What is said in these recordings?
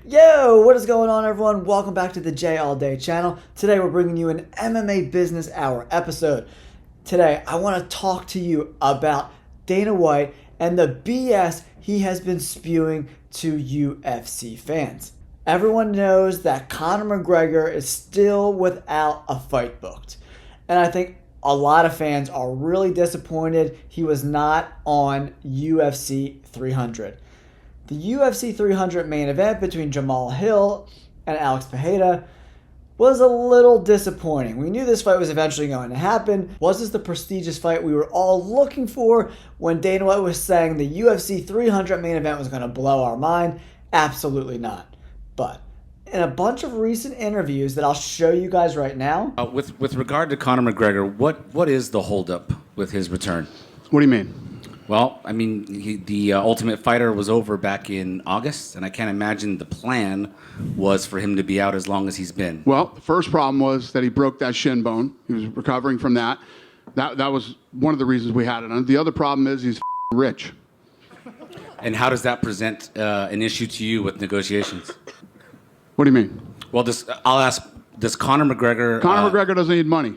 Yo, what is going on, everyone? Welcome back to the J All Day channel. Today we're bringing you an MMA Business Hour episode. Today I want to talk to you about Dana White and the BS he has been spewing to UFC fans. Everyone knows that Conor McGregor is still without a fight booked. And I think a lot of fans are really disappointed he was not on UFC 300. The UFC 300 main event between Jamal Hill and Alex Pereira was a little disappointing. We knew this fight was eventually going to happen. Was this the prestigious fight we were all looking for when Dana White was saying the UFC 300 main event was going to blow our mind? Absolutely not. But in a bunch of recent interviews that I'll show you guys right now. With regard to Conor McGregor, what is the holdup with his return? What do you mean? Well, I mean, the Ultimate Fighter was over back in August, and I can't imagine the plan was for him to be out as long as he's been. Well, the first problem was that he broke that shin bone. He was recovering from that. That was one of the reasons we had it on. The other problem is he's rich. And how does that present an issue to you with negotiations? What do you mean? Well, I'll ask, does Conor McGregor... Conor McGregor doesn't need money.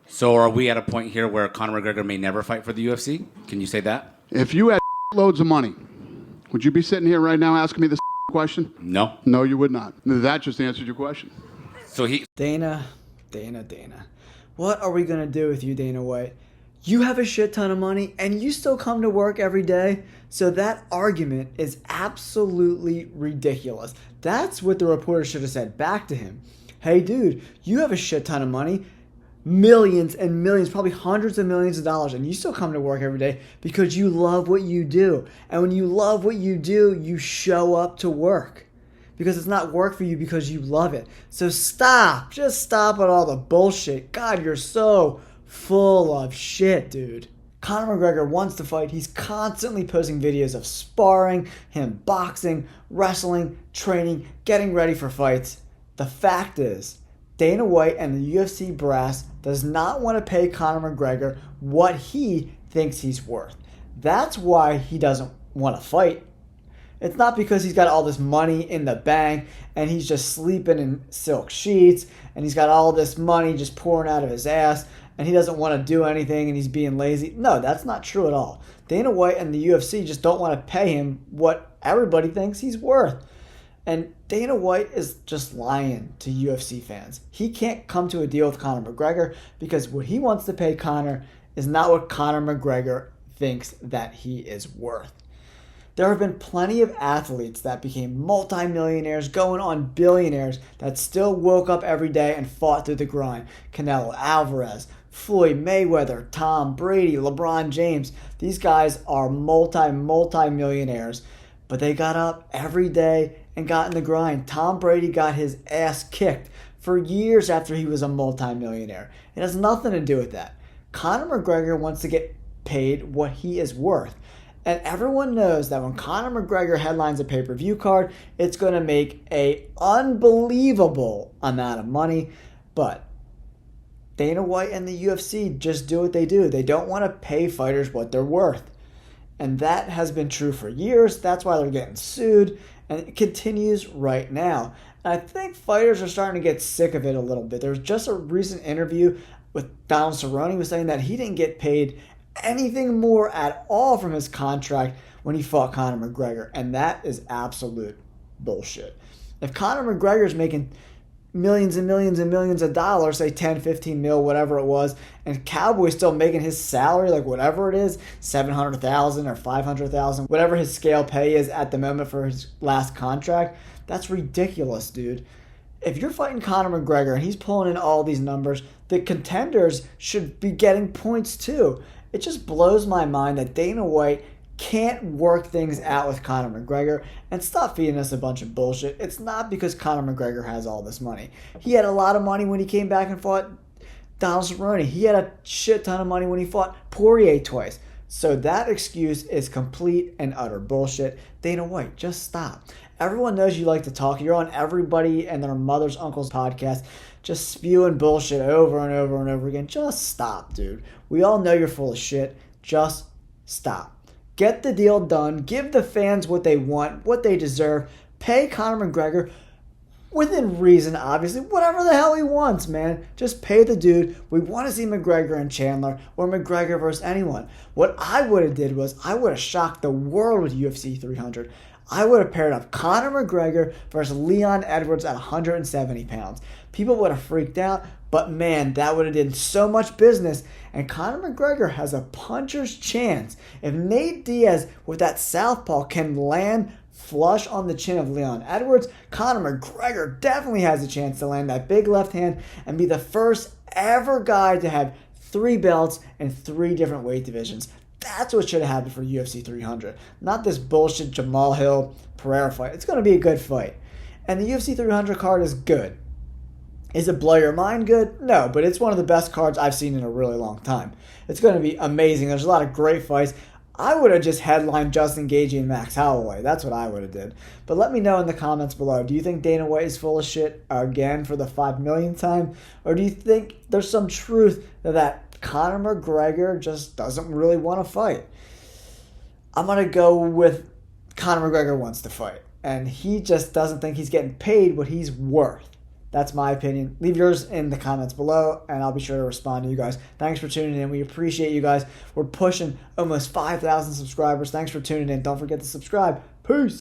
So are we at a point here where Conor McGregor may never fight for the UFC? Can you say that? If you had loads of money, would you be sitting here right now asking me this question? No. No, you would not. That just answered your question. So Dana. What are we going to do with you, Dana White? You have a shit ton of money and you still come to work every day. So that argument is absolutely ridiculous. That's what the reporter should have said back to him. Hey, dude, you have a shit ton of money. Millions and millions, probably hundreds of millions of dollars, and you still come to work every day because you love what you do. And when you love what you do, you show up to work because it's not work for you because you love it. So just stop with all the bullshit. God, you're so full of shit, dude. Conor McGregor wants to fight. He's constantly posting videos of sparring, him boxing, wrestling, training, getting ready for fights. The fact is, Dana White and the UFC brass does not want to pay Conor McGregor what he thinks he's worth. That's why he doesn't want to fight. It's not because he's got all this money in the bank and he's just sleeping in silk sheets and he's got all this money just pouring out of his ass and he doesn't want to do anything and he's being lazy. No, that's not true at all. Dana White and the UFC just don't want to pay him what everybody thinks he's worth. And Dana White is just lying to UFC fans. He can't come to a deal with Conor McGregor because what he wants to pay Conor is not what Conor McGregor thinks that he is worth. There have been plenty of athletes that became multimillionaires, going on billionaires, that still woke up every day and fought through the grind. Canelo Alvarez, Floyd Mayweather, Tom Brady, LeBron James. These guys are multi-millionaires, but they got up every day and got in the grind. Tom Brady got his ass kicked for years after he was a multimillionaire. It has nothing to do with that. Conor McGregor wants to get paid what he is worth. And everyone knows that when Conor McGregor headlines a pay-per-view card, it's going to make an unbelievable amount of money. But Dana White and the UFC just do what they do. They don't want to pay fighters what they're worth. And that has been true for years. That's why they're getting sued. And it continues right now. And I think fighters are starting to get sick of it a little bit. There was just a recent interview with Donald Cerrone was saying that he didn't get paid anything more at all from his contract when he fought Conor McGregor. And that is absolute bullshit. If Conor McGregor is making millions and millions and millions of dollars, say 10, 15 mil, whatever it was, and Cowboy's still making his salary, like whatever it is, $700,000 or $500,000, whatever his scale pay is at the moment for his last contract, that's ridiculous, dude. If you're fighting Conor McGregor and he's pulling in all these numbers, the contenders should be getting points too. It just blows my mind that Dana White can't work things out with Conor McGregor and stop feeding us a bunch of bullshit. It's not because Conor McGregor has all this money. He had a lot of money when he came back and fought Donald Cerrone. He had a shit ton of money when he fought Poirier twice. So that excuse is complete and utter bullshit. Dana White, just stop. Everyone knows you like to talk. You're on everybody and their mother's uncle's podcast just spewing bullshit over and over and over again. Just stop, dude. We all know you're full of shit. Just stop. Get the deal done. Give the fans what they want, what they deserve. Pay Conor McGregor within reason, obviously. Whatever the hell he wants, man. Just pay the dude. We want to see McGregor and Chandler or McGregor versus anyone. What I would have did was I would have shocked the world with UFC 300. I would have paired up Conor McGregor versus Leon Edwards at 170 pounds. People would have freaked out, but man, that would have done so much business. And Conor McGregor has a puncher's chance. If Nate Diaz with that southpaw can land flush on the chin of Leon Edwards, Conor McGregor definitely has a chance to land that big left hand and be the first ever guy to have 3 belts in 3 different weight divisions. That's what should have happened for UFC 300. Not this bullshit Jamal Hill Pereira fight. It's going to be a good fight. And the UFC 300 card is good. Is it blow your mind good? No, but it's one of the best cards I've seen in a really long time. It's going to be amazing. There's a lot of great fights. I would have just headlined Justin Gaethje and Max Holloway. That's what I would have did. But let me know in the comments below. Do you think Dana White is full of shit again for the 5 millionth time? Or do you think there's some truth that Conor McGregor just doesn't really want to fight? I'm going to go with Conor McGregor wants to fight. And he just doesn't think he's getting paid what he's worth. That's my opinion. Leave yours in the comments below, and I'll be sure to respond to you guys. Thanks for tuning in. We appreciate you guys. We're pushing almost 5,000 subscribers. Thanks for tuning in. Don't forget to subscribe. Peace.